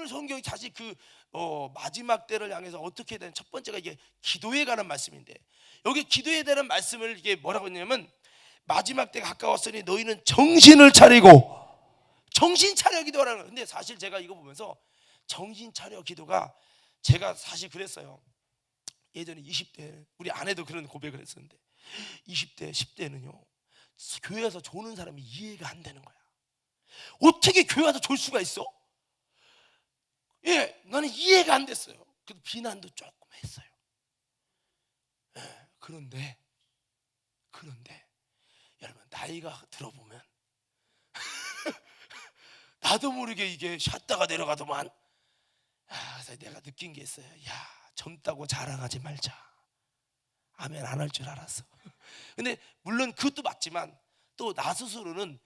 오늘 성경이 다시 마지막 때를 향해서 어떻게 되는 첫 번째가 이게 기도에 관한 말씀인데, 여기 기도에 대한 말씀을 이게 뭐라고 했냐면, 마지막 때가 가까웠으니 너희는 정신을 차리고, 정신 차려 기도하라는 거예요. 근데 사실 제가 이거 보면서 정신 차려 기도가, 제가 사실 그랬어요. 예전에 20대 우리 아내도 그런 고백을 했었는데, 20대 10대는요 교회 와서 조는 사람이 이해가 안 되는 거야. 어떻게 교회 와서 졸 수가 있어? 예, 나는 이해가 안 됐어요. 그래도 비난도 조금 했어요. 예, 그런데 여러분, 나이가 들어보면 나도 모르게 이게 샷다가 내려가더만. 그래서 내가 느낀 게 있어요. 야, 젊다고 자랑하지 말자. 아멘 안 할 줄 알았어. 근데 물론 그것도 맞지만, 또 나 스스로는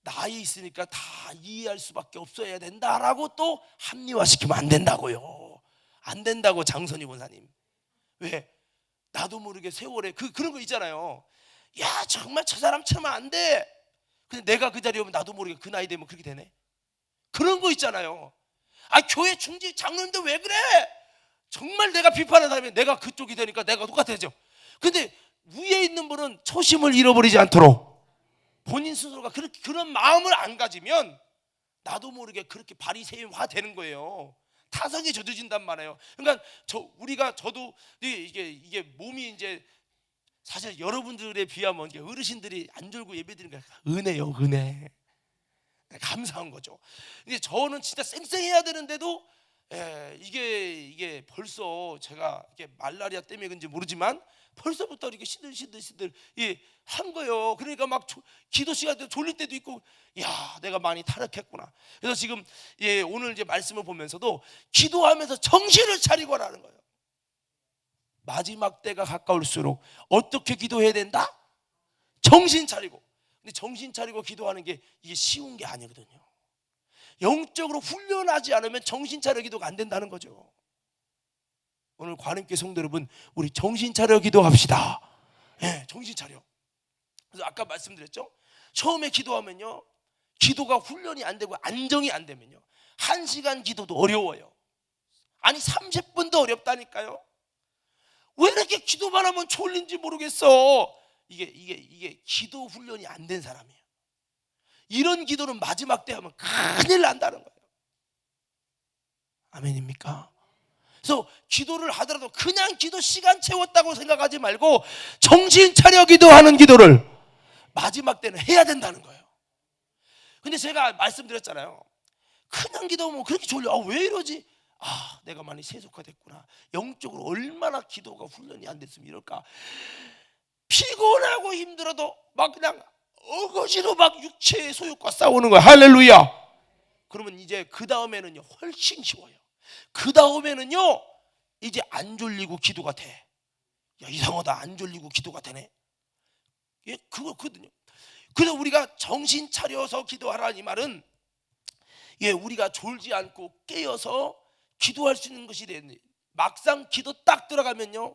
나이 있으니까 다 이해할 수밖에 없어야 된다라고 또 합리화시키면 안 된다고요. 안 된다고, 장선희 권사님. 왜? 나도 모르게 세월에 그런 거 있잖아요. 야, 정말 저 사람처럼 안 돼. 근데 내가 그 자리에 오면 나도 모르게 그 나이 되면 그렇게 되네. 그런 거 있잖아요. 교회 중직 장로님들 왜 그래? 정말 내가 비판하는 사람이 내가 그쪽이 되니까 내가 똑같아져. 근데 위에 있는 분은 초심을 잃어버리지 않도록 본인 스스로가 그런 마음을 안 가지면 나도 모르게 그렇게 바리새인화 되는 거예요. 타성에 젖어진단 말이에요. 그러니까 저도 이게 몸이 이제 사실 여러분들에 비하면 이게 어르신들이 안 졸고 예배드리는 게 은혜요, 은혜. 감사한 거죠. 근데 저는 진짜 쌩쌩해야 되는데도 이게 벌써 제가 이게 말라리아 때문에 그런지 모르지만 벌써부터 이렇게 시들 한 거예요. 그러니까 막 기도 시간 때 졸릴 때도 있고, 야, 내가 많이 타락했구나. 그래서 지금 오늘 이제 말씀을 보면서도 기도하면서 정신을 차리고 하라는 거예요. 마지막 때가 가까울수록 어떻게 기도해야 된다? 정신 차리고. 근데 정신 차리고 기도하는 게 이게 쉬운 게 아니거든요. 영적으로 훈련하지 않으면 정신 차려 기도가 안 된다는 거죠. 오늘 관음교 성도 여러분, 우리 정신 차려 기도합시다. 네, 정신 차려. 그래서 아까 말씀드렸죠. 처음에 기도하면요, 기도가 훈련이 안 되고 안정이 안 되면요, 1시간 기도도 어려워요. 아니 30분도 어렵다니까요. 왜 이렇게 기도만 하면 졸린지 모르겠어. 이게 기도 훈련이 안 된 사람이에요. 이런 기도는 마지막 때 하면 큰일 난다는 거예요. 아멘입니까? 그래서 기도를 하더라도 그냥 기도 시간 채웠다고 생각하지 말고 정신 차려 기도하는 기도를 마지막 때는 해야 된다는 거예요. 근데 제가 말씀드렸잖아요. 그냥 기도하면 그렇게 졸려. 왜 이러지? 내가 많이 세속화됐구나. 영적으로 얼마나 기도가 훈련이 안 됐으면 이럴까. 피곤하고 힘들어도 막 그냥 어거지로 막 육체의 소욕과 싸우는 거야. 할렐루야. 그러면 이제 그 다음에는요 훨씬 쉬워요. 그 다음에는요 이제 안 졸리고 기도가 돼. 야, 이상하다, 안 졸리고 기도가 되네. 예, 그거거든요. 그래서 우리가 정신 차려서 기도하라 이 말은, 우리가 졸지 않고 깨어서 기도할 수 있는 것이 되는데, 막상 기도 딱 들어가면요,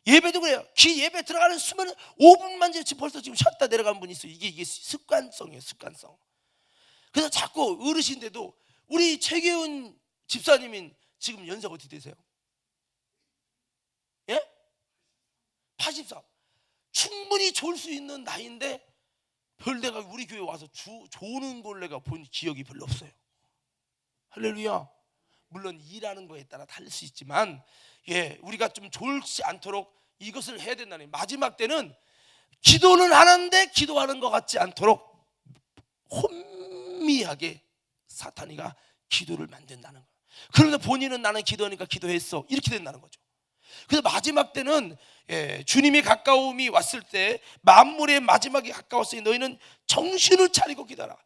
예배도 그래요. 예배 들어가는 수면 5분만 지금 벌써 지금 쉬었다 내려간 분이 있어요. 이게 습관성이에요, 습관성. 그래서 자꾸 어르신데도, 우리 최계훈 집사님인 지금 연세가 어떻게 되세요? 예? 84. 충분히 졸 수 있는 나이인데 별내가 우리 교회 와서 조는 걸 내가 본 기억이 별로 없어요. 할렐루야. 물론 일하는 거에 따라 다를 수 있지만, 우리가 좀 졸지 않도록 이것을 해야 된다는, 마지막 때는 기도는 하는데 기도하는 것 같지 않도록 혼미하게 사탄이가 기도를 만든다는 거예요. 그런데 본인은 나는 기도하니까 기도했어, 이렇게 된다는 거죠. 그래서 마지막 때는 주님이 가까움이 왔을 때, 만물의 마지막이 가까웠으니 너희는 정신을 차리고 기도하라.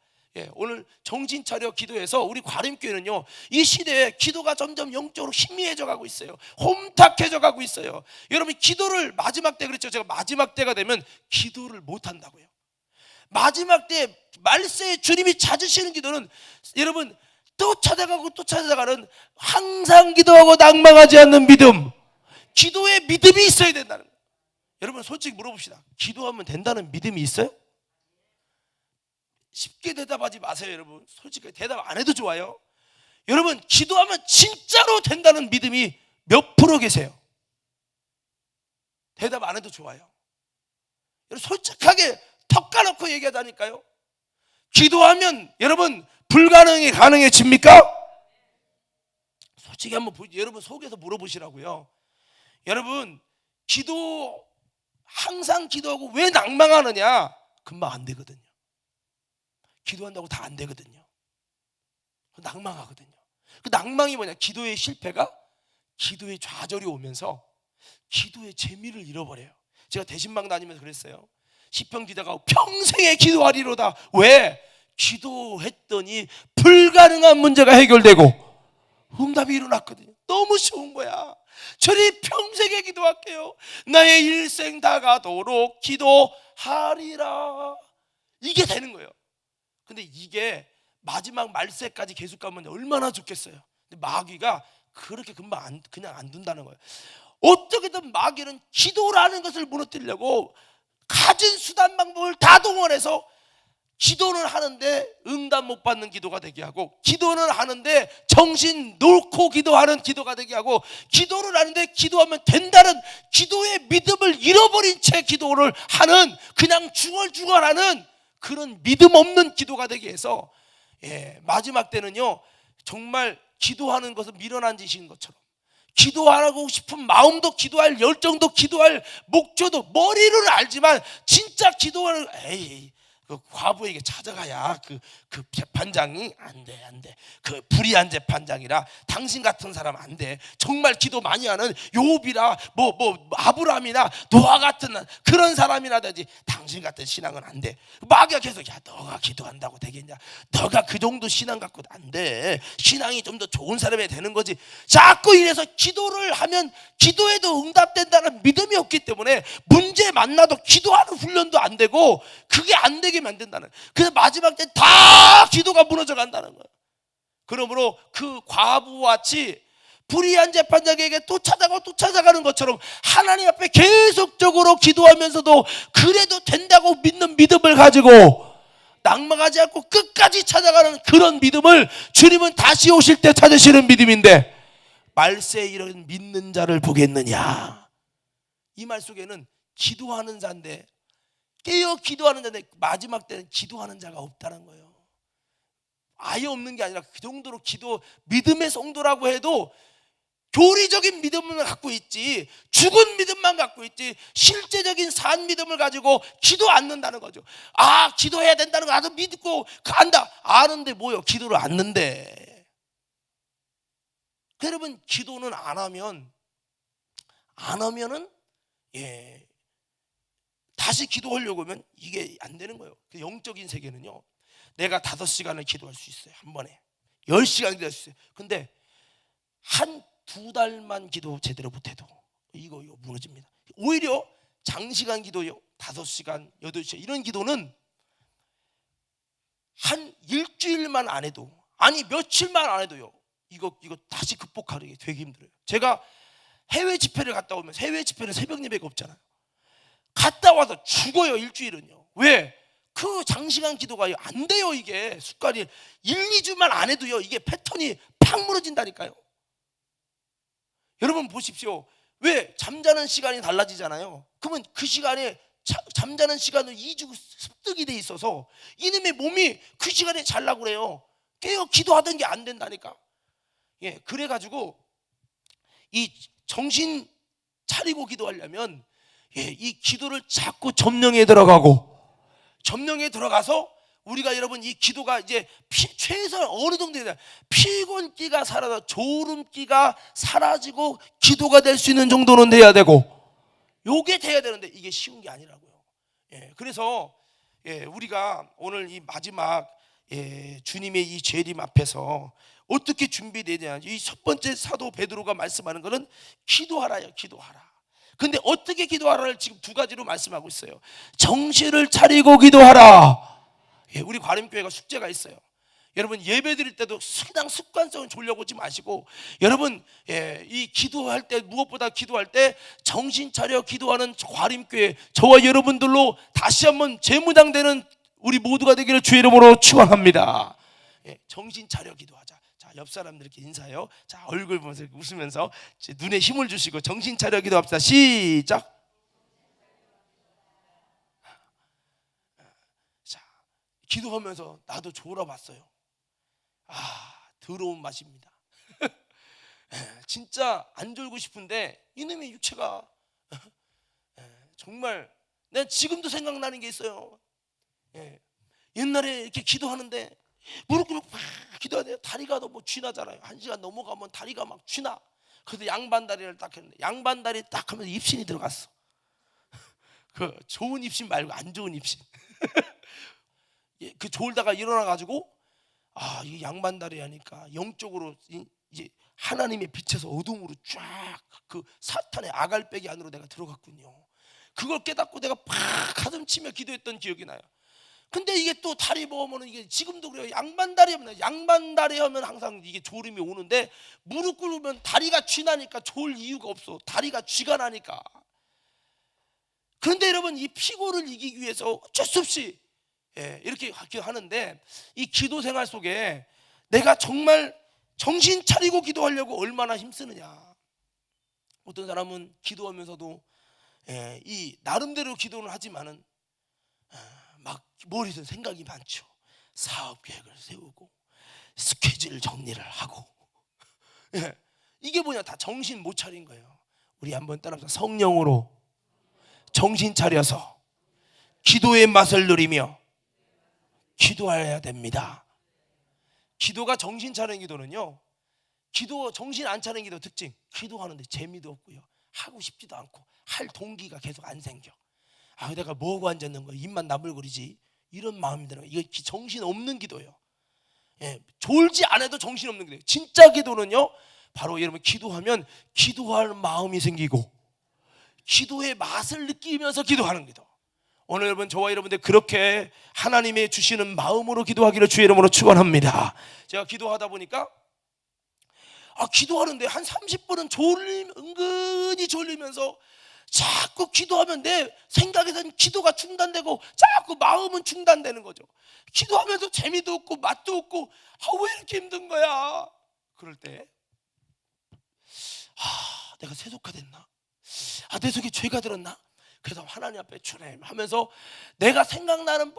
오늘 정신 차려 기도해서 우리 과림교회는요, 이 시대에 기도가 점점 영적으로 희미해져 가고 있어요. 홈탁해져 가고 있어요. 여러분, 기도를 마지막 때, 그랬죠. 제가 마지막 때가 되면 기도를 못 한다고요. 마지막 때 말세에 주님이 찾으시는 기도는, 여러분, 또 찾아가고 또 찾아가는, 항상 기도하고 낭망하지 않는 믿음, 기도에 믿음이 있어야 된다는 거예요. 여러분, 솔직히 물어봅시다. 기도하면 된다는 믿음이 있어요? 쉽게 대답하지 마세요. 여러분, 솔직히 대답 안 해도 좋아요. 여러분, 기도하면 진짜로 된다는 믿음이 몇 프로 계세요? 대답 안 해도 좋아요. 여러분, 솔직하게 턱 까놓고 얘기하자니까요. 기도하면 여러분 불가능이 가능해집니까? 솔직히 한번 여러분 속에서 물어보시라고요. 여러분, 기도 항상 기도하고 왜 낭망하느냐? 금방 안 되거든요. 기도한다고 다 안 되거든요. 낭망하거든요. 그 낭망이 뭐냐? 기도의 실패가 기도의 좌절이 오면서 기도의 재미를 잃어버려요. 제가 대신방 다니면서 그랬어요. 시편 기자가 평생에 기도하리로다. 왜? 기도했더니 불가능한 문제가 해결되고 응답이 일어났거든요. 너무 쉬운 거야. 저리 평생에 기도할게요. 나의 일생 다 가도록 기도하리라. 이게 되는 거예요. 근데 이게 마지막 말세까지 계속 가면 얼마나 좋겠어요. 근데 마귀가 그렇게 금방 그냥 안 둔다는 거예요. 어떻게든 마귀는 기도라는 것을 무너뜨리려고 가진 수단 방법을 다 동원해서 기도는 하는데 응답 못 받는 기도가 되게 하고, 기도는 하는데 정신 놓고 기도하는 기도가 되게 하고, 기도를 하는데 기도하면 된다는 기도의 믿음을 잃어버린 채 기도를 하는, 그냥 중얼중얼하는 그런 믿음 없는 기도가 되게 해서 마지막 때는요 정말 기도하는 것은 미련한 짓인 것처럼, 기도하고 싶은 마음도, 기도할 열정도, 기도할 목표도 머리를 알지만 진짜 기도하는, 그 과부에게 찾아가야 그 재판장이 안 돼. 그 불의한 재판장이라 당신 같은 사람 안 돼. 정말 기도 많이 하는 욥이라 뭐 아브라함이나 노아 같은 그런 사람이나 되지. 당신 같은 신앙은 안 돼. 마귀가 계속, 야, 너가 기도한다고 되겠냐? 너가 그 정도 신앙 갖고도 안 돼. 신앙이 좀 더 좋은 사람이 되는 거지. 자꾸 이래서 기도를 하면 기도에도 응답된다는 믿음이 없기 때문에 문제 만나도 기도하는 훈련도 안 되고, 그게 안 되게 만든다는. 그래서 마지막 때 다 기도가 무너져 간다는 거예요. 그러므로 그 과부와 같이 불의한 재판장에게 또 찾아가는 것처럼 하나님 앞에 계속적으로 기도하면서도 그래도 된다고 믿는 믿음을 가지고 낭망하지 않고 끝까지 찾아가는 그런 믿음을 주님은 다시 오실 때 찾으시는 믿음인데, 말세에 이런 믿는 자를 보겠느냐? 이 말 속에는 기도하는 자인데, 깨어 기도하는 자인데 마지막 때는 기도하는 자가 없다는 거예요. 아예 없는 게 아니라 그 정도로 믿음의 성도라고 해도 교리적인 믿음을 갖고 있지, 죽은 믿음만 갖고 있지 실제적인 산 믿음을 가지고 기도 않는다는 거죠. 아, 기도해야 된다는 거 나도 믿고 간다. 아는데 뭐요? 기도를 않는데. 여러분, 기도는 안 하면은 다시 기도하려고 하면 이게 안 되는 거예요. 그 영적인 세계는요, 내가 5시간을 기도할 수 있어요. 한 번에 10시간 기도할 수 있어요. 근데 한 2달만 기도 제대로 못해도 이거 무너집니다. 오히려 장시간 기도요, 5시간 8시간 이런 기도는 한 일주일만 안 해도, 아니 며칠만 안 해도요 이거 다시 극복하기 되게 힘들어요. 제가 해외 집회를 갔다 오면, 해외 집회는 새벽 예배가 없잖아요. 갔다 와서 죽어요. 일주일은요. 왜? 그 장시간 기도가 안 돼요. 이게 습관이 1-2주만 안 해도요 이게 패턴이 팍 무너진다니까요. 여러분 보십시오. 왜? 잠자는 시간이 달라지잖아요. 그러면 그 시간에 잠자는 시간은 2주 습득이 돼 있어서 이놈의 몸이 그 시간에 자려고 그래요. 깨어 기도하던 게 안 된다니까. 그래가지고 이 정신 차리고 기도하려면 이 기도를 자꾸 점령에 들어가서 우리가, 여러분, 이 기도가 이제 최소한 어느 정도 되냐, 피곤기가 사라져 졸음기가 사라지고 기도가 될 수 있는 정도는 돼야 되고, 요게 돼야 되는데 이게 쉬운 게 아니라고요. 그래서 우리가 오늘 이 마지막 주님의 이 재림 앞에서 어떻게 준비되냐, 이 첫 번째 사도 베드로가 말씀하는 것은 기도하라요. 기도하라. 근데 어떻게 기도하라를 지금 2가지로 말씀하고 있어요. 정신을 차리고 기도하라. 우리 과림교회가 숙제가 있어요. 여러분, 예배 드릴 때도 그냥 습관성은 졸려고 오지 마시고, 여러분 이 기도할 때, 무엇보다 기도할 때 정신 차려 기도하는 과림교회 저와 여러분들로 다시 한번 재무장되는 우리 모두가 되기를 주의 이름으로 축원합니다. 정신 차려 기도하자. 자, 옆 사람들께 인사해요. 자, 얼굴 보면서 웃으면서 눈에 힘을 주시고 정신 차려 기도합시다. 시작. 자, 기도하면서 나도 졸아봤어요. 더러운 맛입니다. 진짜 안 졸고 싶은데 이놈의 육체가 정말 내가 지금도 생각나는 게 있어요. 옛날에 이렇게 기도하는데 무릎 꿇고 막 기도하는데 다리가 너무 쥐나잖아요. 1시간 넘어가면 다리가 막 쥐나. 그래서 양반다리를 딱 했는데 양반다리 딱 하면서 입신이 들어갔어. 그 좋은 입신 말고 안 좋은 입신. 그 졸다가 일어나가지고 이 양반다리 하니까 영적으로 이제 하나님의 빛에서 어둠으로 쫙 그 사탄의 아갈배기 안으로 내가 들어갔군요. 그걸 깨닫고 내가 팍 가슴 치며 기도했던 기억이 나요. 근데 이게 또 다리 모으면 이게 지금도 그래요. 양반다리 하면 항상 이게 졸음이 오는데 무릎 꿇으면 다리가 쥐나니까 졸 이유가 없어. 다리가 쥐가 나니까. 그런데 여러분 이 피곤을 이기기 위해서 어쩔 수 없이 이렇게 하는데 이 기도 생활 속에 내가 정말 정신 차리고 기도하려고 얼마나 힘쓰느냐. 어떤 사람은 기도하면서도 이 나름대로 기도는 하지만은 막 머리에서 생각이 많죠. 사업 계획을 세우고 스케줄 정리를 하고 이게 뭐냐, 다 정신 못 차린 거예요. 우리 한번 따라서 성령으로 정신 차려서 기도의 맛을 누리며 기도해야 됩니다. 기도가 정신 차리는 기도는요, 기도 정신 안 차리는 기도 특징, 기도하는데 재미도 없고요, 하고 싶지도 않고 할 동기가 계속 안 생겨. 내가 뭐하고 앉았는 거야, 입만 나불거리지, 이런 마음이 들어요. 이거 정신 없는 기도예요. 졸지 않아도 정신 없는 기도예요. 진짜 기도는요, 바로 여러분 기도하면 기도할 마음이 생기고 기도의 맛을 느끼면서 기도하는 기도. 오늘 여러분 저와 여러분들 그렇게 하나님의 주시는 마음으로 기도하기를 주의 이름으로 축원합니다. 제가 기도하다 보니까 기도하는데 한 30분은 은근히 졸리면서 자꾸 기도하면 내 생각에서는 기도가 중단되고 자꾸 마음은 중단되는 거죠. 기도하면서 재미도 없고 맛도 없고 왜 이렇게 힘든 거야. 그럴 때 내가 세속화됐나? 내 속에 죄가 들었나? 그래서 하나님 앞에 주님 하면서 내가 생각나는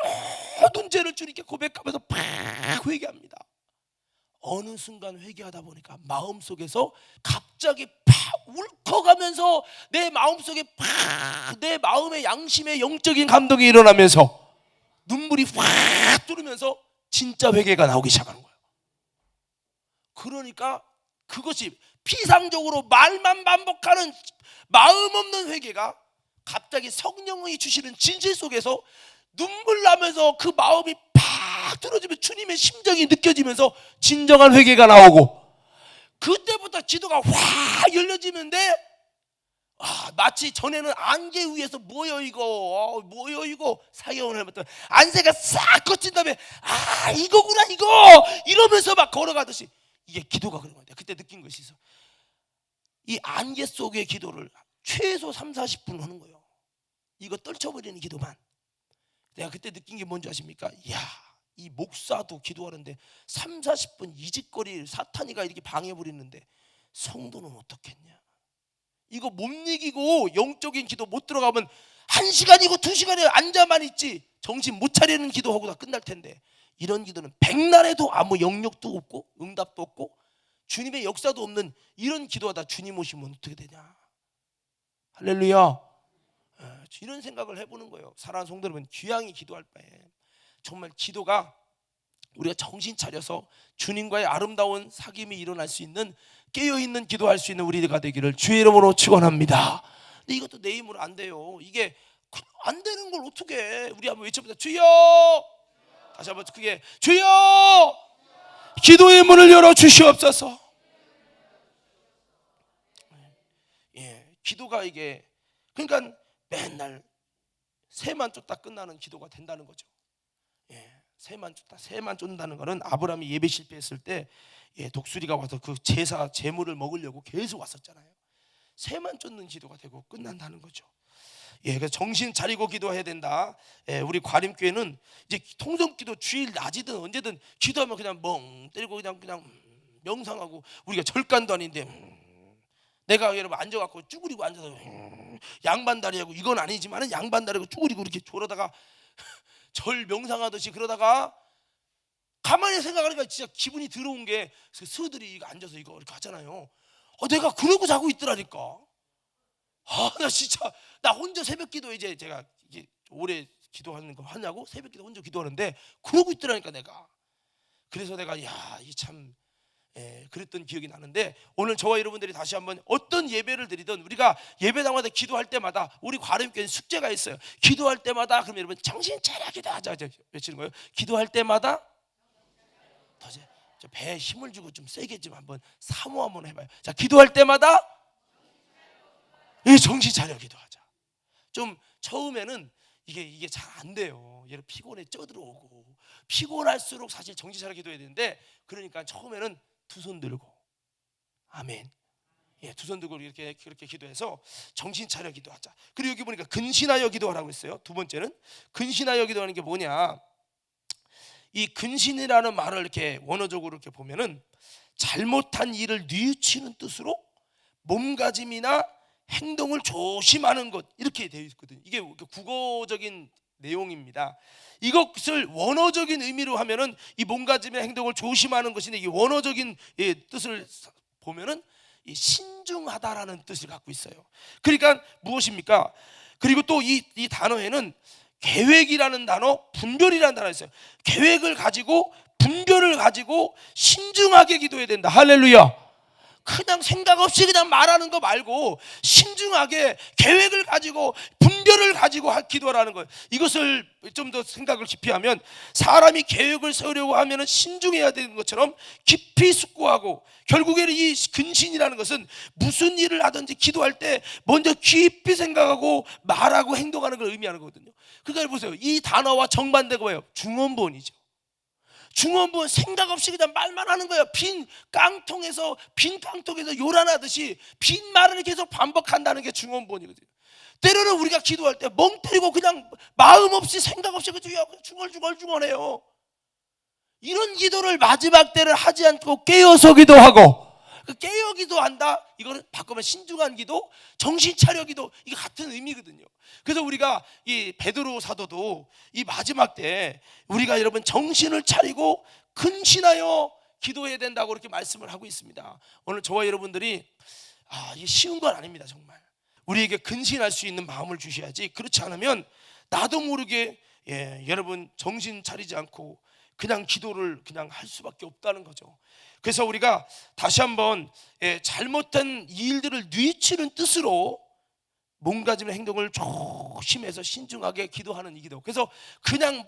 모든 죄를 주님께 고백하면서 팍 회개합니다. 어느 순간 회개하다 보니까 마음속에서 갑자기 팍 울컥하면서 내 마음속에 팍 내 마음의 양심의 영적인 감동이 일어나면서 눈물이 확 뚫으면서 진짜 회개가 나오기 시작하는 거예요. 그러니까 그것이 피상적으로 말만 반복하는 마음 없는 회개가 갑자기 성령이 주시는 진실 속에서 눈물 나면서 그 마음이 팍 들어지면 주님의 심정이 느껴지면서 진정한 회개가 나오고, 그때부터 기도가 확 열려지는데 마치 전에는 안개 위에서 뭐여 이거 사경을 해봤더니 안새가 싹 걷힌 다음에 이거구나 이거 이러면서 막 걸어가듯이 이게 기도가 그런 거예요. 그때 느낀 것이 있어. 이 안개 속의 기도를 최소 30-40분 하는 거예요. 이거 떨쳐버리는 기도만. 내가 그때 느낀 게 뭔지 아십니까? 이 목사도 기도하는데 30-40분 이짓거리 사탄이가 이렇게 방해버리는데 성도는 어떻겠냐. 이거 못 이기고 영적인 기도 못 들어가면 1시간이고 2시간에 앉아만 있지 정신 못 차리는 기도하고 다 끝날 텐데, 이런 기도는 백날에도 아무 영역도 없고 응답도 없고 주님의 역사도 없는 이런 기도하다 주님 오시면 어떻게 되냐. 할렐루야. 이런 생각을 해보는 거예요. 사랑하는 성도 여러분, 귀양이 기도할 바에 정말 기도가 우리가 정신 차려서 주님과의 아름다운 사귐이 일어날 수 있는, 깨어있는 기도할 수 있는 우리가 되기를 주의 이름으로 축원합니다. 근데 이것도 내 힘으로 안 돼요. 이게 안 되는 걸 어떻게 해. 우리 한번 외쳐보자. 주여. 다시 한번 크게 주여. 기도의 문을 열어 주시옵소서. 기도가 이게 그러니까 맨날 새만 쫓다 끝나는 기도가 된다는 거죠. 새만 쫓는다는 거는 아브라함이 예배 실패했을 때 독수리가 와서 그 제사 제물을 먹으려고 계속 왔었잖아요. 새만 쫓는 기도가 되고 끝난다는 거죠. 그래서 정신 차리고 기도해야 된다. 우리 과림교회는 이제 통성기도 주일 낮이든 언제든 기도하면 그냥 멍 때리고 그냥 명상하고 우리가 절간도 아닌데 내가 여러분 앉아갖고 쭈그리고 앉아서 양반다리하고 이건 아니지만은 양반다리하고 쭈그리고 이렇게 졸아다가 절 명상하듯이 그러다가 가만히 생각하니까 진짜 기분이 더러운 게 스들이 앉아서 이거 이렇게 하잖아요. 내가 그러고 자고 있더라니까. 나 진짜 나 혼자 새벽기도 이제 제가 이게 오래 기도하는 거 하냐고 새벽기도 혼자 기도하는데 그러고 있더라니까 내가. 그래서 내가 이 참 그랬던 기억이 나는데 오늘 저와 여러분들이 다시 한번 어떤 예배를 드리든 우리가 예배당마다 기도할 때마다 우리 과름교회는 숙제가 있어요. 기도할 때마다 그럼 여러분 정신 차려 기도하자 외치는 거예요. 기도할 때마다 더 배에 힘을 주고 좀 세게 좀 한번 사모 한번 해봐요. 자, 기도할 때마다 정신 차려 기도하자. 좀 처음에는 이게 잘 안 돼요. 얘를 피곤에 쪄들어오고 피곤할수록 사실 정신 차려 기도해야 되는데 그러니까 처음에는 두 손 들고 아멘. 두 손 들고 이렇게 그렇게 기도해서 정신 차려 기도하자. 그리고 여기 보니까 근신하여 기도하라고 했어요. 두 번째는 근신하여 기도하는 게 뭐냐? 이 근신이라는 말을 이렇게 원어적으로 이렇게 보면은 잘못한 일을 뉘우치는 뜻으로 몸가짐이나 행동을 조심하는 것 이렇게 되어 있거든요. 이게 국어적인 내용입니다. 이것을 원어적인 의미로 하면은 이 몸가짐의 행동을 조심하는 것인데 이 원어적인 뜻을 보면은 이 신중하다라는 뜻을 갖고 있어요. 그러니까 무엇입니까? 그리고 또 이 단어에는 계획이라는 단어, 분별이라는 단어가 있어요. 계획을 가지고 분별을 가지고 신중하게 기도해야 된다. 할렐루야. 그냥 생각 없이 그냥 말하는 거 말고 신중하게 계획을 가지고 분별을 가지고 기도하라는 거예요. 이것을 좀 더 생각을 깊이 하면 사람이 계획을 세우려고 하면 신중해야 되는 것처럼 깊이 숙고하고 결국에는 이 근신이라는 것은 무슨 일을 하든지 기도할 때 먼저 깊이 생각하고 말하고 행동하는 걸 의미하는 거거든요. 그러니까 보세요. 이 단어와 정반대가 뭐예요? 중언부언이죠. 중언부언 생각 없이 그냥 말만 하는 거예요. 빈 깡통에서 요란하듯이 빈 말을 계속 반복한다는 게 중언부언이거든요. 때로는 우리가 기도할 때 멍 때리고 그냥 마음 없이 생각 없이 그냥 중얼중얼해요. 이런 기도를 마지막 때를 하지 않고 깨어서 기도하고 깨어 기도한다. 이거는 바꾸면 신중한 기도, 정신 차려 기도 이게 같은 의미거든요. 그래서 우리가 이 베드로 사도도 이 마지막 때 우리가 여러분 정신을 차리고 근신하여 기도해야 된다고 그렇게 말씀을 하고 있습니다. 오늘 저와 여러분들이 이게 쉬운 건 아닙니다. 정말 우리에게 근신할 수 있는 마음을 주셔야지. 그렇지 않으면 나도 모르게 여러분 정신 차리지 않고 그냥 기도를 그냥 할 수밖에 없다는 거죠. 그래서 우리가 다시 한번 잘못된 일들을 뉘우치는 뜻으로 몸가짐의 행동을 조심해서 신중하게 기도하는 이 기도. 그래서 그냥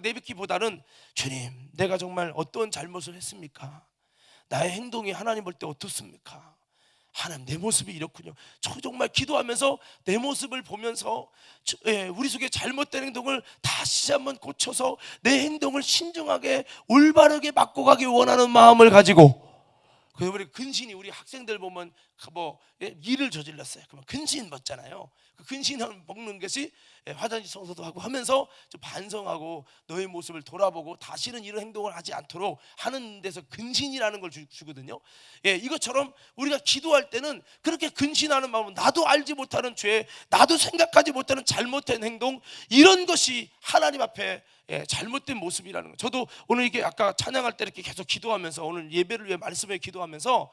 내뱉기보다는 주님, 내가 정말 어떤 잘못을 했습니까? 나의 행동이 하나님 볼 때 어떻습니까? 하나님, 내 모습이 이렇군요. 저 정말 기도하면서 내 모습을 보면서 우리 속에 잘못된 행동을 다시 한번 고쳐서 내 행동을 신중하게 올바르게 바꿔가기 원하는 마음을 가지고. 그래서 우리 근신이 우리 학생들 보면 일을 저질렀어요. 그러면 근신 먹잖아요. 그 근신을 먹는 것이 화장실 청소도 하고 하면서 좀 반성하고 너의 모습을 돌아보고 다시는 이런 행동을 하지 않도록 하는 데서 근신이라는 걸 주거든요. 이것처럼 우리가 기도할 때는 그렇게 근신하는 마음은 나도 알지 못하는 죄, 나도 생각하지 못하는 잘못된 행동, 이런 것이 하나님 앞에 잘못된 모습이라는 거. 저도 오늘 이게 아까 찬양할 때 이렇게 계속 기도하면서 오늘 예배를 위해 말씀에 기도하면서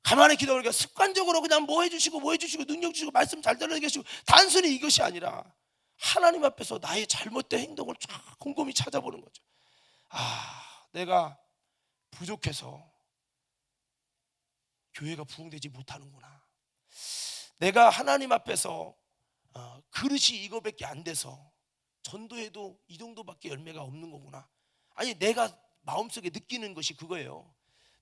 가만히 기도하니까 습관적으로 그냥 뭐 해주시고 능력 주시고 말씀 잘 들어주시고 단순히 이것이 아니라 하나님 앞에서 나의 잘못된 행동을 쫙 곰곰이 찾아보는 거죠. 내가 부족해서 교회가 부흥되지 못하는구나. 내가 하나님 앞에서 그릇이 이거밖에 안 돼서 전도해도 이 정도밖에 열매가 없는 거구나. 아니, 내가 마음속에 느끼는 것이 그거예요.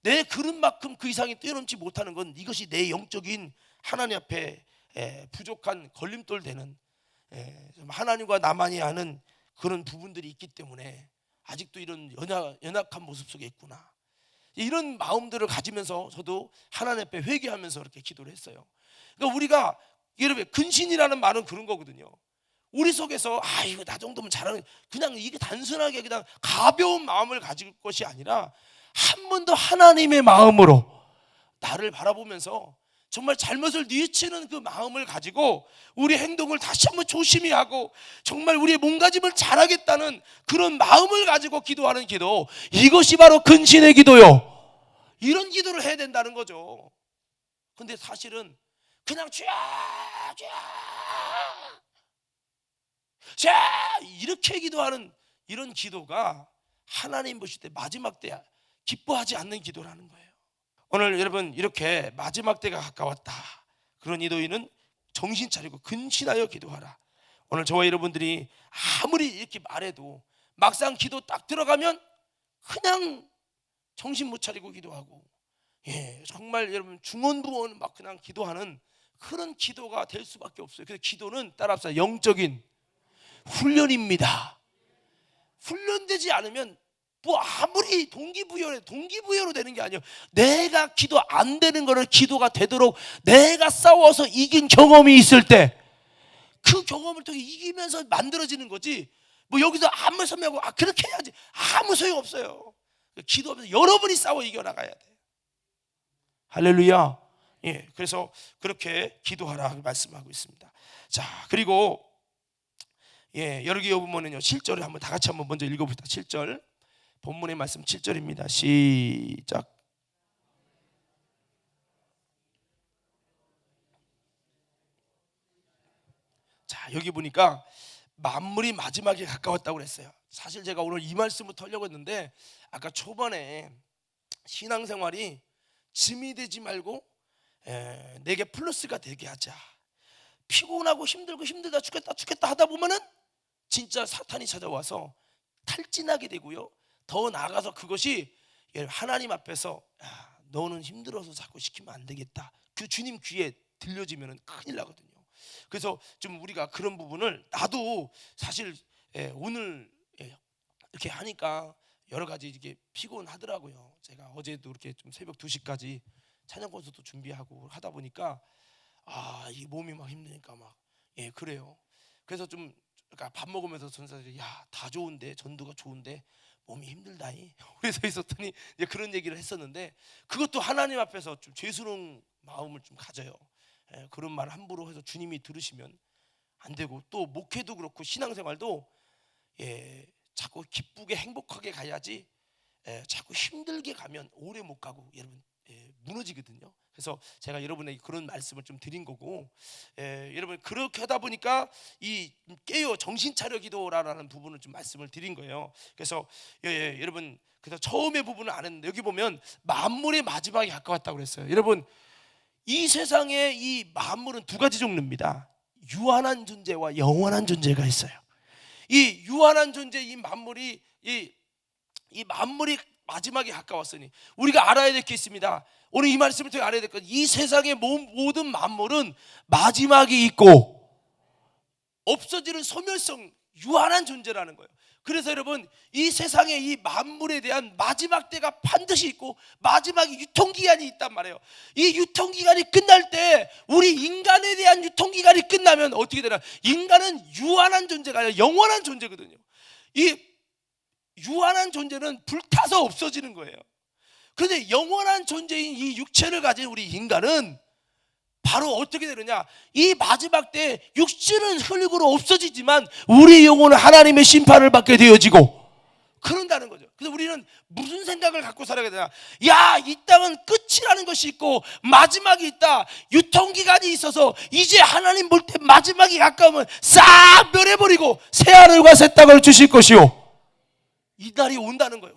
내 그릇만큼 그 이상이 뛰어넘지 못하는 건 이것이 내 영적인 하나님 앞에 부족한 걸림돌 되는 하나님과 나만이 아는 그런 부분들이 있기 때문에 아직도 이런 연약한 모습 속에 있구나. 이런 마음들을 가지면서 저도 하나님 앞에 회개하면서 이렇게 기도를 했어요. 그러니까 우리가 여러분 근신이라는 말은 그런 거거든요. 우리 속에서 이거 나 정도면 잘하는, 그냥 이게 단순하게 그냥 가벼운 마음을 가질 것이 아니라 한 번 더 하나님의 마음으로 나를 바라보면서 정말 잘못을 뉘우치는 그 마음을 가지고 우리 행동을 다시 한번 조심히 하고 정말 우리의 몸가짐을 잘하겠다는 그런 마음을 가지고 기도하는 기도, 이것이 바로 근신의 기도요. 이런 기도를 해야 된다는 거죠. 근데 사실은 그냥 자 이렇게 기도하는 이런 기도가 하나님 보실 때 마지막 때 기뻐하지 않는 기도라는 거예요. 오늘 여러분 이렇게 마지막 때가 가까웠다, 그런 기도인은 정신 차리고 근신하여 기도하라. 오늘 저와 여러분들이 아무리 이렇게 말해도 막상 기도 딱 들어가면 그냥 정신 못 차리고 기도하고, 정말 여러분 중언부언 막 그냥 기도하는 그런 기도가 될 수밖에 없어요. 그래서 기도는 따라합시다, 영적인 훈련입니다. 훈련되지 않으면 뭐 아무리 동기부여로 되는 게 아니에요. 내가 기도 안 되는 거를 기도가 되도록 내가 싸워서 이긴 경험이 있을 때 그 경험을 통해 이기면서 만들어지는 거지, 뭐 여기서 아무 소리하고 그렇게 해야지 아무 소용 없어요. 기도하면서 여러분이 싸워 이겨나가야 돼. 할렐루야. 그래서 그렇게 기도하라 말씀하고 있습니다. 자, 그리고 여기 보면은요 7절을 한번 다 같이 한번 먼저 읽어봅시다. 7절 본문의 말씀 7절입니다. 시작. 자, 여기 보니까 만물이 마지막에 가까웠다고 그랬어요. 사실 제가 오늘 이 말씀부터 하려고 했는데 아까 초반에 신앙생활이 짐이 되지 말고 내게 플러스가 되게 하자. 피곤하고 힘들고 힘들다 죽겠다 하다 보면은 진짜 사탄이 찾아와서 탈진하게 되고요. 더 나아가서 그것이 하나님 앞에서 너는 힘들어서 자꾸 시키면 안 되겠다, 그 주님 귀에 들려지면 큰일 나거든요. 그래서 좀 우리가 그런 부분을, 나도 사실 오늘 이렇게 하니까 여러 가지 이게 피곤하더라고요. 제가 어제도 이렇게 좀 새벽 2시까지 찬양 콘서트 준비하고 하다 보니까 이 몸이 막 힘드니까 막 그래요. 그래서 좀 그러니까 밥 먹으면서 전사들이 다 좋은데, 전도가 좋은데 몸이 힘들다니 그래서 있었더니 이제 그런 얘기를 했었는데, 그것도 하나님 앞에서 좀 죄스러운 마음을 좀 가져요. 그런 말 함부로 해서 주님이 들으시면 안 되고, 또 목회도 그렇고 신앙생활도 자꾸 기쁘게 행복하게 가야지 자꾸 힘들게 가면 오래 못 가고 여러분 무너지거든요. 그래서 제가 여러분에게 그런 말씀을 좀 드린 거고, 여러분 그렇게 하다 보니까 이 깨어 정신 차려 기도라는 부분을 좀 말씀을 드린 거예요. 그래서 여러분 그래서 처음에 부분을 안 했는데 여기 보면 만물의 마지막이 가까웠다고 그랬어요. 여러분 이 세상에 이 만물은 두 가지 종류입니다. 유한한 존재와 영원한 존재가 있어요. 이 유한한 존재, 이 만물이 이 만물이 마지막에 가까웠으니 우리가 알아야 될 게 있습니다. 오늘 이 말씀을 통해 알아야 될 것, 이 세상의 모든 만물은 마지막이 있고 없어지는 소멸성, 유한한 존재라는 거예요. 그래서 여러분 이 세상에 이 만물에 대한 마지막 때가 반드시 있고 마지막에 유통기한이 있단 말이에요. 이 유통기한이 끝날 때 우리 인간에 대한 유통기한이 끝나면 어떻게 되나, 인간은 유한한 존재가 아니라 영원한 존재거든요. 이 유한한 존재는 불타서 없어지는 거예요. 그런데 영원한 존재인 이 육체를 가진 우리 인간은 바로 어떻게 되느냐, 이 마지막 때 육신은 흙으로 없어지지만 우리 영혼은 하나님의 심판을 받게 되어지고 그런다는 거죠. 그래서 우리는 무슨 생각을 갖고 살아야 되냐, 이 땅은 끝이라는 것이 있고 마지막이 있다. 유통기간이 있어서 이제 하나님 볼 때 마지막이 가까우면 싹 멸해버리고 새하늘과 새 땅을 주실 것이요, 이 날이 온다는 거예요.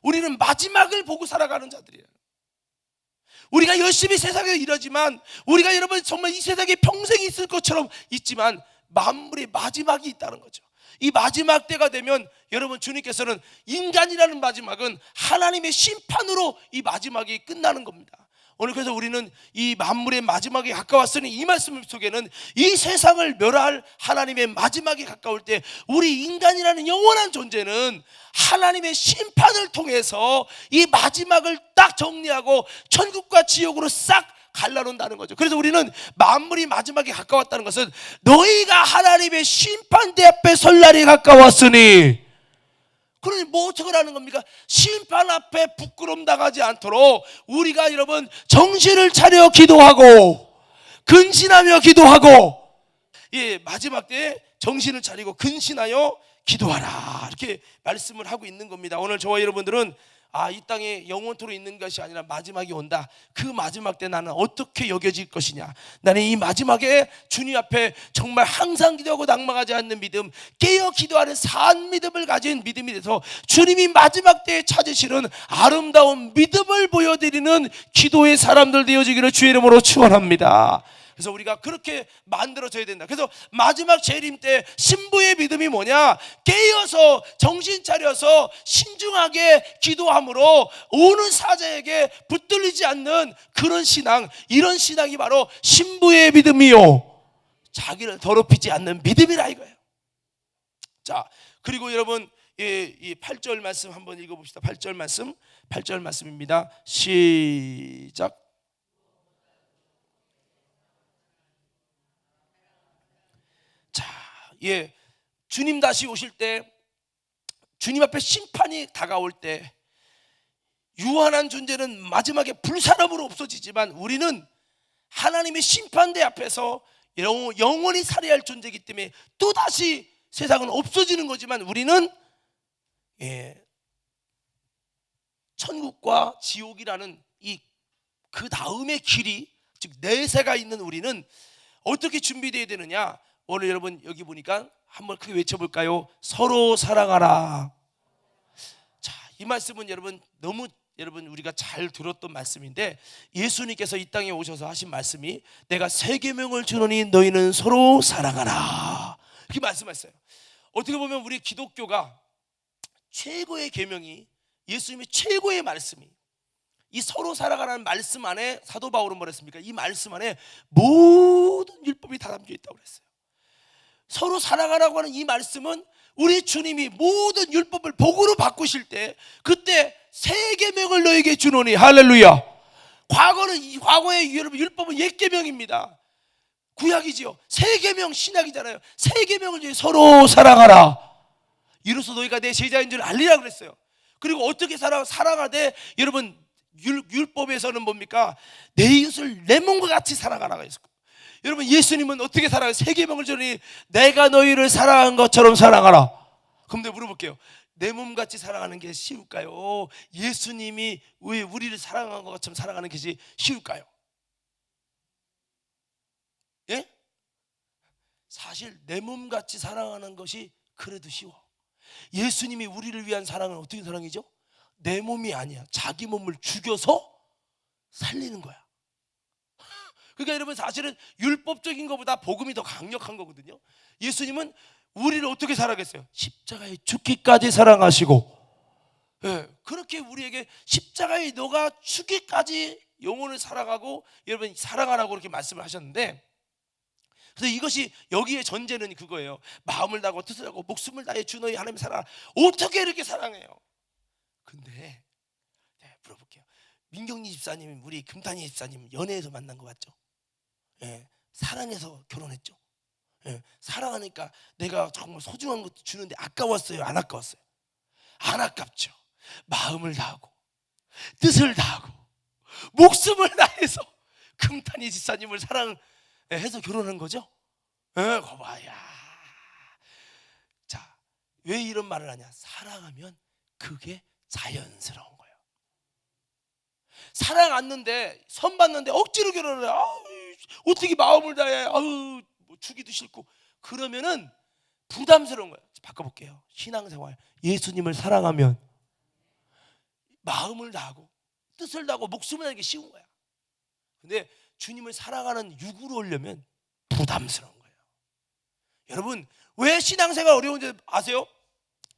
우리는 마지막을 보고 살아가는 자들이에요. 우리가 열심히 세상에 일하지만, 우리가 여러분 정말 이 세상에 평생 있을 것처럼 있지만 만물의 마지막이 있다는 거죠. 이 마지막 때가 되면 여러분 주님께서는 인간이라는 마지막은 하나님의 심판으로 이 마지막이 끝나는 겁니다. 오늘 그래서 우리는 이 만물의 마지막에 가까웠으니 이 말씀 속에는 이 세상을 멸할 하나님의 마지막에 가까울 때 우리 인간이라는 영원한 존재는 하나님의 심판을 통해서 이 마지막을 딱 정리하고 천국과 지옥으로 싹 갈라놓는다는 거죠. 그래서 우리는 만물이 마지막에 가까웠다는 것은 너희가 하나님의 심판대 앞에 설 날이 가까웠으니 그러니 뭐 어떻게 하는 겁니까? 심판 앞에 부끄럼 당하지 않도록 우리가 여러분 정신을 차려 기도하고 근신하며 기도하고, 예, 마지막 때에 정신을 차리고 근신하여 기도하라, 이렇게 말씀을 하고 있는 겁니다. 오늘 저와 여러분들은 이 땅에 영원토록 있는 것이 아니라 마지막이 온다. 그 마지막 때 나는 어떻게 여겨질 것이냐, 나는 이 마지막에 주님 앞에 정말 항상 기도하고 낙망하지 않는 믿음, 깨어 기도하는 산 믿음을 가진 믿음이 돼서 주님이 마지막 때에 찾으시는 아름다운 믿음을 보여드리는 기도의 사람들 되어지기를 주의 이름으로 축원합니다. 그래서 우리가 그렇게 만들어져야 된다. 그래서 마지막 재림 때 신부의 믿음이 뭐냐? 깨어서 정신 차려서 신중하게 기도함으로 오는 사자에게 붙들리지 않는 그런 신앙, 이런 신앙이 바로 신부의 믿음이요, 자기를 더럽히지 않는 믿음이라 이거예요. 자, 그리고 여러분, 이 8절 말씀 한번 읽어봅시다. 8절 말씀입니다. 시작. 예, 주님 다시 오실 때, 주님 앞에 심판이 다가올 때 유한한 존재는 마지막에 불사람으로 없어지지만 우리는 하나님의 심판대 앞에서 영원히 살아야 할 존재이기 때문에 또다시 세상은 없어지는 거지만 우리는 천국과 지옥이라는 그 다음의 길이, 즉 내세가 있는 우리는 어떻게 준비되어야 되느냐? 오늘 여러분 여기 보니까 한번 크게 외쳐볼까요? 서로 사랑하라. 자, 이 말씀은 여러분 너무 우리가 잘 들었던 말씀인데, 예수님께서 이 땅에 오셔서 하신 말씀이 내가 새 계명을 주노니 너희는 서로 사랑하라, 이렇게 말씀하셨어요. 어떻게 보면 우리 기독교가 최고의 계명이, 예수님의 최고의 말씀이 이 서로 사랑하라는 말씀 안에, 사도 바울은 뭐랬습니까? 이 말씀 안에 모든 율법이 다 담겨 있다고 그랬어요. 서로 사랑하라고 하는 이 말씀은 우리 주님이 모든 율법을 복으로 바꾸실 때 그때 새 계명을 너에게 주노니, 할렐루야. 과거의 율법은 옛 계명입니다. 구약이지요. 새 계명 신약이잖아요. 새 계명을 서로 사랑하라. 이로써 너희가 내 제자인 줄 알리라 그랬어요. 그리고 어떻게 사랑하되, 여러분 율법에서는 뭡니까? 내 이웃을 내 몸과 같이 사랑하라고 했어요. 여러분 예수님은 어떻게 사랑해요? 새 계명을 주니 내가 너희를 사랑한 것처럼 사랑하라. 그럼 내가 물어볼게요. 내 몸같이 사랑하는 게 쉬울까요? 예수님이 왜 우리를 사랑한 것처럼 사랑하는 것이 쉬울까요? 예? 사실 내 몸같이 사랑하는 것이 그래도 쉬워. 예수님이 우리를 위한 사랑은 어떤 사랑이죠? 내 몸이 아니야. 자기 몸을 죽여서 살리는 거야. 그러니까 여러분 사실은 율법적인 것보다 복음이 더 강력한 거거든요. 예수님은 우리를 어떻게 사랑했어요? 십자가에 죽기까지 사랑하시고, 예, 그렇게 우리에게 십자가에 너가 죽기까지 영혼을 사랑하고 여러분 사랑하라고 그렇게 말씀을 하셨는데, 그래서 이것이 여기에 전제는 그거예요. 마음을 다하고 뜻을 다하고 목숨을 다해 주 너희 하나님 사랑하라. 어떻게 이렇게 사랑해요? 근데 물어볼게요. 민경리 집사님, 우리 금탄희 집사님 연애에서 만난 거 맞죠? 예, 사랑해서 결혼했죠. 예, 사랑하니까 내가 정말 소중한 것도 주는데 아까웠어요? 안 아까웠어요? 안 아깝죠. 마음을 다하고 뜻을 다하고 목숨을 다해서 금탄희 집사님을 사랑해서 결혼한 거죠. 예, 거봐야. 자, 왜 이런 말을 하냐? 사랑하면 그게 자연스러운 거예요. 사랑 않는데, 선 받는데 억지로 결혼을 해. 어떻게 마음을 다해? 뭐 주기도 싫고. 그러면은 부담스러운 거예요. 바꿔볼게요. 신앙생활, 예수님을 사랑하면 마음을 다하고 뜻을 다하고 목숨을 다하는 게 쉬운 거야. 근데 주님을 사랑하는 육으로 오려면 부담스러운 거예요. 여러분 왜 신앙생활 어려운지 아세요?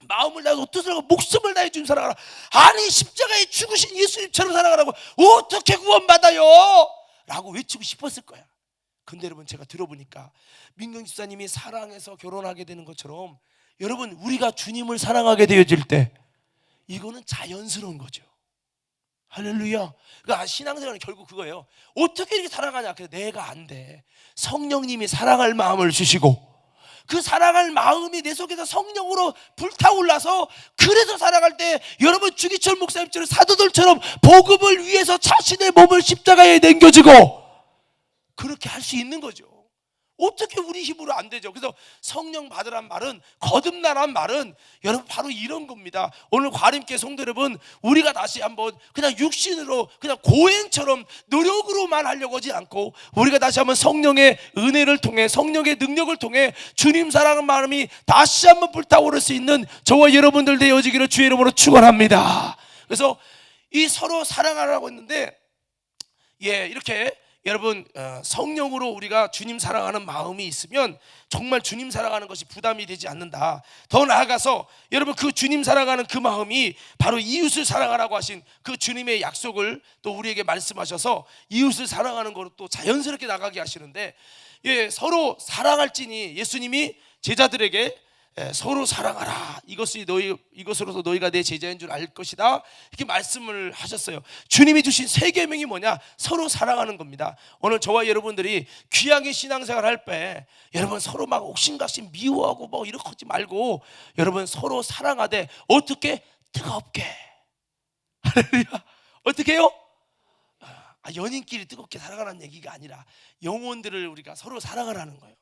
마음을 다하고 뜻을 다하고 목숨을 다해 준 사랑하라. 아니 십자가에 죽으신 예수님처럼 사랑하라고 어떻게 구원받아요? 라고 외치고 싶었을 거야. 근데 여러분 제가 들어보니까 민경 집사님이 사랑해서 결혼하게 되는 것처럼 여러분 우리가 주님을 사랑하게 되어질 때 이거는 자연스러운 거죠. 할렐루야. 그러니까 신앙생활은 결국 그거예요. 어떻게 이렇게 사랑하냐? 그래서 내가 안 돼. 성령님이 사랑할 마음을 주시고 그 사랑할 마음이 내 속에서 성령으로 불타올라서, 그래서 살아갈 때 여러분 주기철 목사님처럼 사도들처럼 복음을 위해서 자신의 몸을 십자가에 남겨주고 그렇게 할 수 있는 거죠. 어떻게 우리 힘으로 안 되죠? 그래서 성령 받으란 말은, 거듭나란 말은 여러분 바로 이런 겁니다. 오늘 과림께 성도 여러분, 우리가 다시 한번 그냥 육신으로 그냥 고행처럼 노력으로만 하려고 하지 않고, 우리가 다시 한번 성령의 은혜를 통해, 성령의 능력을 통해 주님 사랑하는 마음이 다시 한번 불타오를 수 있는 저와 여러분들 되어지기를 주의 이름으로 축원합니다. 그래서 이 서로 사랑하라고 했는데, 이렇게 여러분 성령으로 우리가 주님 사랑하는 마음이 있으면 정말 주님 사랑하는 것이 부담이 되지 않는다. 더 나아가서 여러분, 그 주님 사랑하는 그 마음이 바로 이웃을 사랑하라고 하신 그 주님의 약속을 또 우리에게 말씀하셔서 이웃을 사랑하는 것으로 또 자연스럽게 나가게 하시는데, 서로 사랑할지니 예수님이 제자들에게 서로 사랑하라, 이것으로서 너희가 내 제자인 줄 알 것이다, 이렇게 말씀을 하셨어요. 주님이 주신 세 계명이 뭐냐? 서로 사랑하는 겁니다. 오늘 저와 여러분들이 귀하게 신앙생활 할 때, 여러분 서로 막 옥신각신 미워하고 뭐 이렇게 하지 말고, 여러분 서로 사랑하되 어떻게? 뜨겁게. 할렐루야. 어떻게 해요? 연인끼리 뜨겁게 사랑하라는 얘기가 아니라 영혼들을 우리가 서로 사랑하라는 거예요.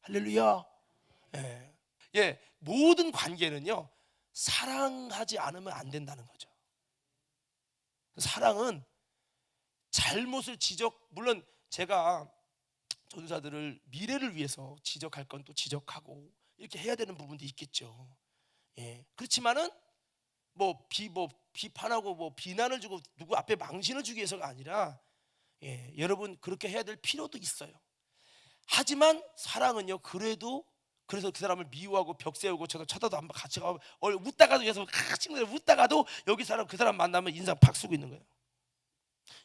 할렐루야. 모든 관계는요, 사랑하지 않으면 안 된다는 거죠. 사랑은 잘못을 물론 제가 전사들을 미래를 위해서 지적할 건 또 지적하고 이렇게 해야 되는 부분도 있겠죠. 그렇지만은 비판하고 비난을 주고 누구 앞에 망신을 주기 위해서가 아니라, 여러분 그렇게 해야 될 필요도 있어요. 하지만 사랑은요, 그래서 그 사람을 미워하고 벽 세우고 쳐다도 안 봐, 같이 가고 웃다가도 웃다가도 여기 그 사람 만나면 인상 팍 쓰고 있는 거예요.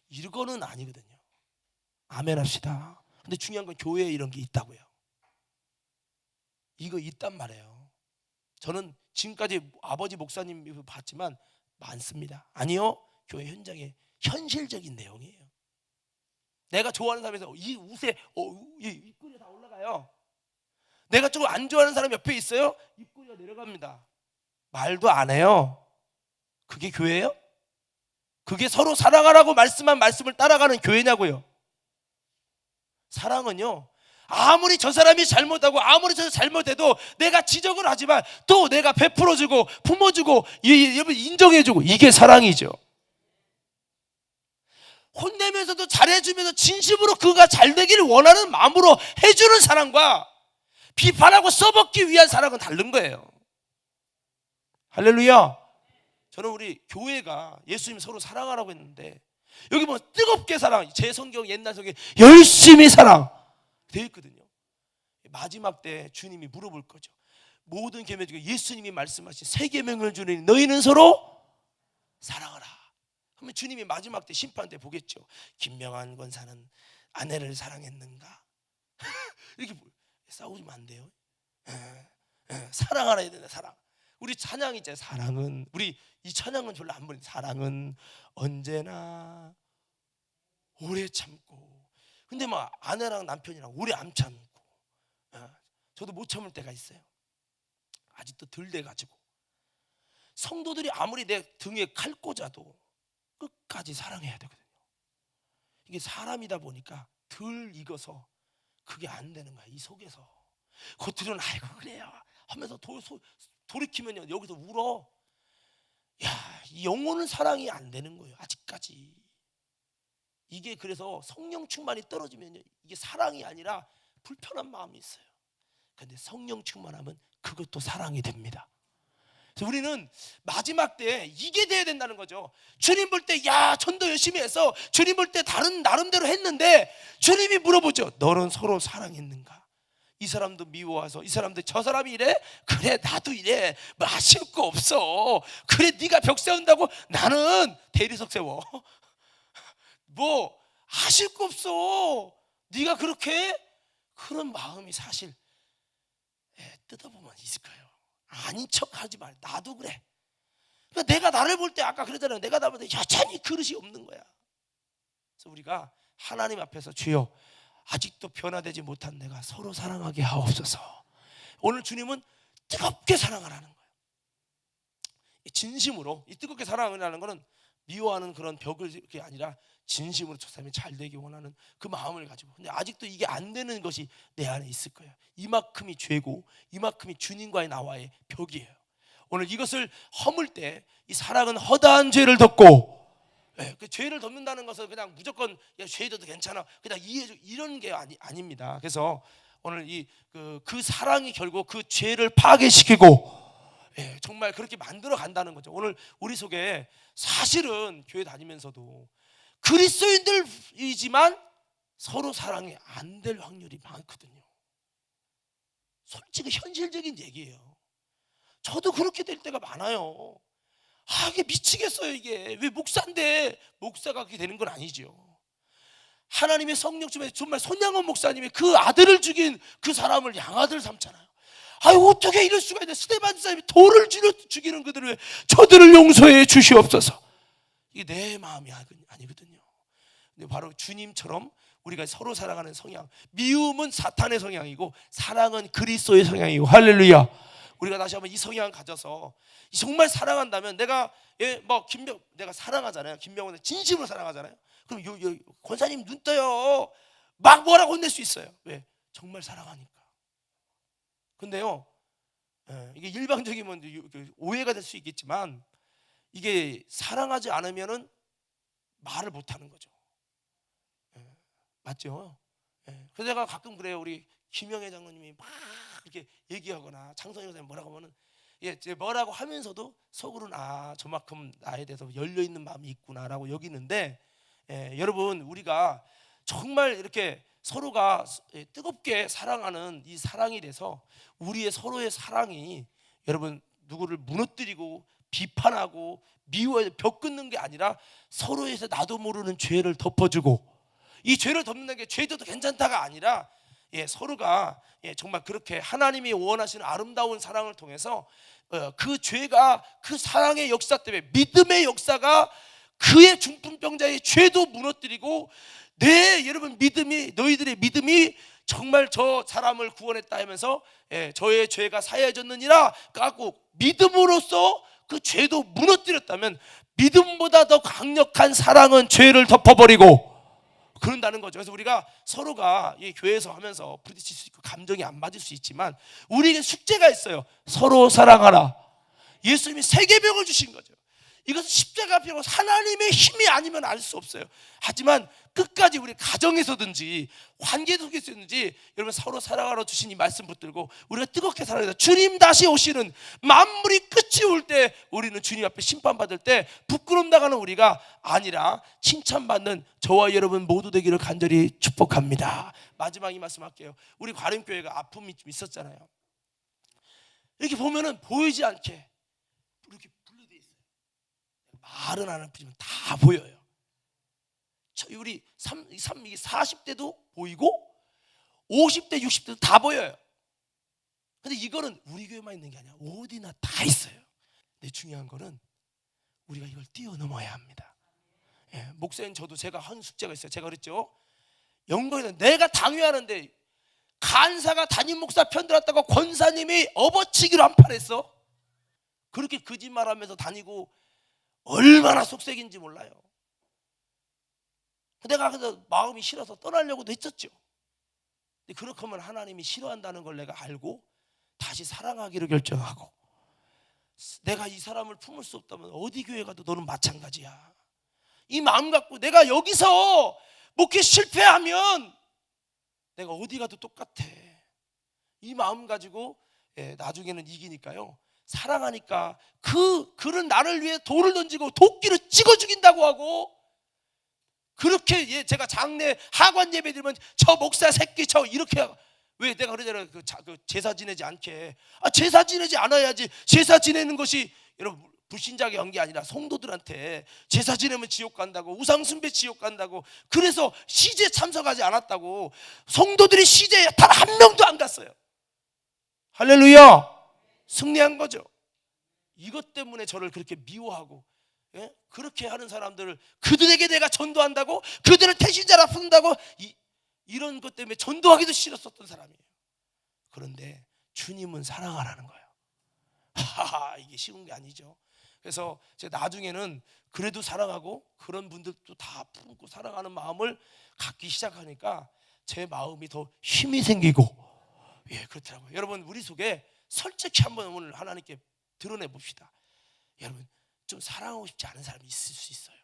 이거는 아니거든요. 아멘 합시다. 근데 중요한 건 교회에 이런 게 있다고요. 이거 있단 말이에요. 저는 지금까지 아버지 목사님 봤지만 많습니다. 아니요, 교회 현장에 현실적인 내용이에요. 내가 좋아하는 사람에서 이 옷에 입꼬리가 다 올라가요. 내가 조금 안 좋아하는 사람 옆에 있어요, 입꼬리가 내려갑니다. 말도 안 해요. 그게 교회예요? 그게 서로 사랑하라고 말씀한 말씀을 따라가는 교회냐고요. 사랑은요, 아무리 저 사람이 잘못하고 아무리 저 잘못해도 내가 지적을 하지만 또 내가 베풀어주고 품어주고 여러분 인정해주고, 이게 사랑이죠. 혼내면서도 잘해주면서 진심으로 그가 잘 되기를 원하는 마음으로 해주는 사랑과 비판하고 써먹기 위한 사랑은 다른 거예요. 할렐루야. 저는 우리 교회가 예수님 서로 사랑하라고 했는데, 여기 뭐 뜨겁게 사랑, 제 성경 옛날 성경에 열심히 사랑 되어 있거든요. 마지막 때 주님이 물어볼 거죠. 모든 계명 중에 예수님이 말씀하신 세 계명을 주니 너희는 서로 사랑하라. 그러면 주님이 마지막 때 심판 때 보겠죠. 김명한 권사는 아내를 사랑했는가? 이렇게 싸우면 안 돼요. 사랑하라 해야 된다. 사랑. 우리 찬양 있잖아요. 사랑은, 우리 이 찬양은 별로 안 부르는, 사랑은 언제나 오래 참고. 근데 막 아내랑 남편이랑 오래 안 참고, 저도 못 참을 때가 있어요. 아직도 덜 돼가지고. 성도들이 아무리 내 등에 칼 꽂아도 끝까지 사랑해야 되거든요. 이게 사람이다 보니까 덜 익어서 그게 안 되는 거야. 이 속에서 겉으로는 아이고 그래요 하면서 돌이키면 여기서 울어. 이 영혼은 사랑이 안 되는 거예요, 아직까지. 이게 그래서 성령 충만이 떨어지면 이게 사랑이 아니라 불편한 마음이 있어요. 근데 성령 충만하면 그것도 사랑이 됩니다. 그래서 우리는 마지막 때 이게 돼야 된다는 거죠. 주님 볼 때 전도 열심히 해서 주님 볼 때 다른 나름대로 했는데, 주님이 물어보죠. 너는 서로 사랑했는가? 이 사람도 미워해서, 이 사람도 저 사람이 이래? 그래 나도 이래. 뭐 아쉬울 거 없어. 그래 네가 벽 세운다고 나는 대리석 세워. 뭐 아쉬울 거 없어. 네가 그렇게 해? 그런 마음이 사실 뜯어보면 있을 거예요. 아닌 척하지 말. 나도 그래. 그러니까 내가 나를 볼 때, 아까 그러잖아요. 내가 나를 볼 때 여전히 그릇이 없는 거야. 그래서 우리가 하나님 앞에서 주여, 아직도 변화되지 못한 내가 서로 사랑하게 하옵소서. 오늘 주님은 뜨겁게 사랑하라는 거예요. 진심으로. 이 뜨겁게 사랑하라는 것은 미워하는 그런 벽을 게 아니라 진심으로 저 사람이 잘 되기 원하는 그 마음을 가지고. 근데 아직도 이게 안 되는 것이 내 안에 있을 거예요. 이만큼이 죄고 이만큼이 주님과의 나와의 벽이에요. 오늘 이것을 허물 때 이 사랑은 허다한 죄를 덮고, 그 죄를 덮는다는 것은 그냥 무조건 죄 져도 괜찮아 그냥 이해줘 이런 게 아닙니다. 그래서 오늘 그 사랑이 결국 그 죄를 파괴시키고, 정말 그렇게 만들어 간다는 거죠. 오늘 우리 속에 사실은 교회 다니면서도 그리스도인들이지만 서로 사랑이 안 될 확률이 많거든요. 솔직히 현실적인 얘기예요. 저도 그렇게 될 때가 많아요. 이게 미치겠어요. 이게 왜 목사인데 목사가 그렇게 되는 건 아니죠. 하나님의 성령 중에 정말 손양원 목사님이 그 아들을 죽인 그 사람을 양아들 삼잖아요. 어떻게 이럴 수가 있냐. 스데반 집사님이 돌을 죽이는 그들을 왜 저들을 용서해 주시옵소서. 이게 내 마음이 아니거든요. 근데 바로 주님처럼 우리가 서로 사랑하는 성향, 미움은 사탄의 성향이고 사랑은 그리스도의 성향이고, 할렐루야. 우리가 다시 한번 이 성향 가져서 정말 사랑한다면, 내가 내가 사랑하잖아요. 김병원을 진심으로 사랑하잖아요. 그럼 권사님 눈 떠요. 막 뭐라고 혼낼 수 있어요. 왜? 정말 사랑하니까. 근데요, 이게 일방적이면 오해가 될 수 있겠지만, 이게 사랑하지 않으면은 말을 못 하는 거죠. 맞죠? 그래서 내가 가끔 그래요. 우리 김영애 장로님이 막 이렇게 얘기하거나 장성희 선생님 뭐라고 하면은, 뭐라고 하면서도 속으로는 저만큼 나에 대해서 열려있는 마음이 있구나라고 여기는데, 여러분, 우리가 정말 이렇게 서로가 뜨겁게 사랑하는 이 사랑이 돼서 우리의 서로의 사랑이, 여러분, 누구를 무너뜨리고 비판하고 미워해 벽 끊는 게 아니라 서로에서 나도 모르는 죄를 덮어주고, 이 죄를 덮는 게 죄도 괜찮다가 아니라 서로가 정말 그렇게 하나님이 원하시는 아름다운 사랑을 통해서 그 죄가 그 사랑의 역사 때문에 믿음의 역사가 그의 중풍병자의 죄도 무너뜨리고, 여러분 믿음이, 너희들의 믿음이 정말 저 사람을 구원했다 하면서 저의 죄가 사해졌느니라 갖고 믿음으로써 그 죄도 무너뜨렸다면, 믿음보다 더 강력한 사랑은 죄를 덮어버리고 그런다는 거죠. 그래서 우리가 서로가 이 교회에서 하면서 부딪힐 수 있고 감정이 안 맞을 수 있지만, 우리에게 숙제가 있어요. 서로 사랑하라. 예수님이 세계병을 주신 거죠. 이것은 십자가 병은 하나님의 힘이 아니면 알 수 없어요. 하지만 끝까지 우리 가정에서든지 관계 속에서든지 여러분 서로 사랑하러 주신 이 말씀 붙들고 우리가 뜨겁게 살아야 돼요. 주님 다시 오시는 만물이 끝이 올 때 우리는 주님 앞에 심판받을 때 부끄러움 나가는 우리가 아니라 칭찬받는 저와 여러분 모두 되기를 간절히 축복합니다. 마지막 이 말씀 할게요. 우리 과림교회가 아픔이 좀 있었잖아요. 이렇게 보면은 보이지 않게 이렇게 분리되어 있어요. 말은 안 하지만 다 보여요. 우리 40대도 보이고 50대 60대도 다 보여요. 근데 이거는 우리 교회만 있는 게 아니라 어디나 다 있어요. 근데 중요한 거는 우리가 이걸 뛰어넘어야 합니다. 목사님, 저도 제가 한 숙제가 있어요. 제가 그랬죠. 영광에서 내가 당회하는데 간사가 담임 목사 편들었다고 권사님이 업어치기로 한 판 했어. 그렇게 거짓말하면서 다니고 얼마나 속색인지 몰라요. 내가 그래서 마음이 싫어서 떠나려고도 했었죠. 근데 그렇게 하면 하나님이 싫어한다는 걸 내가 알고 다시 사랑하기로 결정하고, 내가 이 사람을 품을 수 없다면 어디 교회 가도 너는 마찬가지야. 이 마음 갖고 내가 여기서 목회 실패하면 내가 어디 가도 똑같아. 이 마음 가지고 나중에는 이기니까요. 사랑하니까 그는 나를 위해 돌을 던지고 도끼를 찍어 죽인다고 하고, 그렇게 제가 장례 하관 예배 드리면 저 목사 새끼 저 이렇게, 왜 내가 그러잖아요. 그 제사 지내지 않게. 제사 지내지 않아야지. 제사 지내는 것이 여러분 불신자에게 한 게 아니라 성도들한테 제사 지내면 지옥 간다고, 우상 숭배 지옥 간다고, 그래서 시제 참석하지 않았다고. 성도들이 시제에 단 한 명도 안 갔어요. 할렐루야. 승리한 거죠. 이것 때문에 저를 그렇게 미워하고 그렇게 하는 사람들을, 그들에게 내가 전도한다고, 그들을 태신자라 부른다고, 이런 것 때문에 전도하기도 싫었었던 사람이에요. 그런데 주님은 사랑하라는 거예요. 하하, 이게 쉬운 게 아니죠. 그래서 제가 나중에는 그래도 사랑하고 그런 분들도 다 품고 사랑하는 마음을 갖기 시작하니까 제 마음이 더 힘이 생기고, 예, 그렇더라고요. 여러분, 우리 속에 솔직히 한번 오늘 하나님께 드러내 봅시다. 여러분, 좀 사랑하고 싶지 않은 사람이 있을 수 있어요.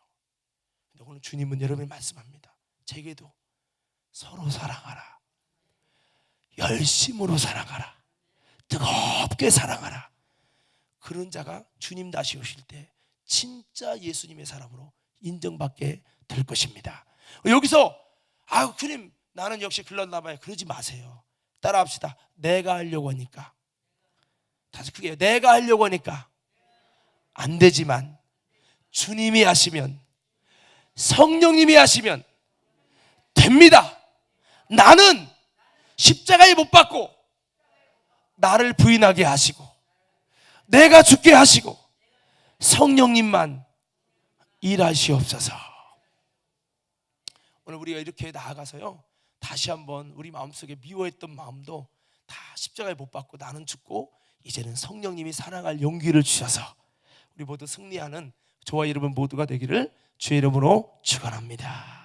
근데 오늘 주님은 여러분이 말씀합니다. 제게도 서로 사랑하라, 열심으로 사랑하라, 뜨겁게 사랑하라. 그런 자가 주님 다시 오실 때 진짜 예수님의 사람으로 인정받게 될 것입니다. 여기서 주님 나는 역시 글렀나 봐요, 그러지 마세요. 따라합시다. 내가 하려고 하니까, 다시 크게, 내가 하려고 하니까 안 되지만 주님이 하시면, 성령님이 하시면 됩니다. 나는 십자가에 못 박고 나를 부인하게 하시고 내가 죽게 하시고 성령님만 일하시옵소서. 오늘 우리가 이렇게 나아가서요, 다시 한번 우리 마음속에 미워했던 마음도 다 십자가에 못 박고 나는 죽고 이제는 성령님이 사랑할 용기를 주셔서 우리 모두 승리하는 저와 여러분 모두가 되기를 주의 이름으로 축원합니다.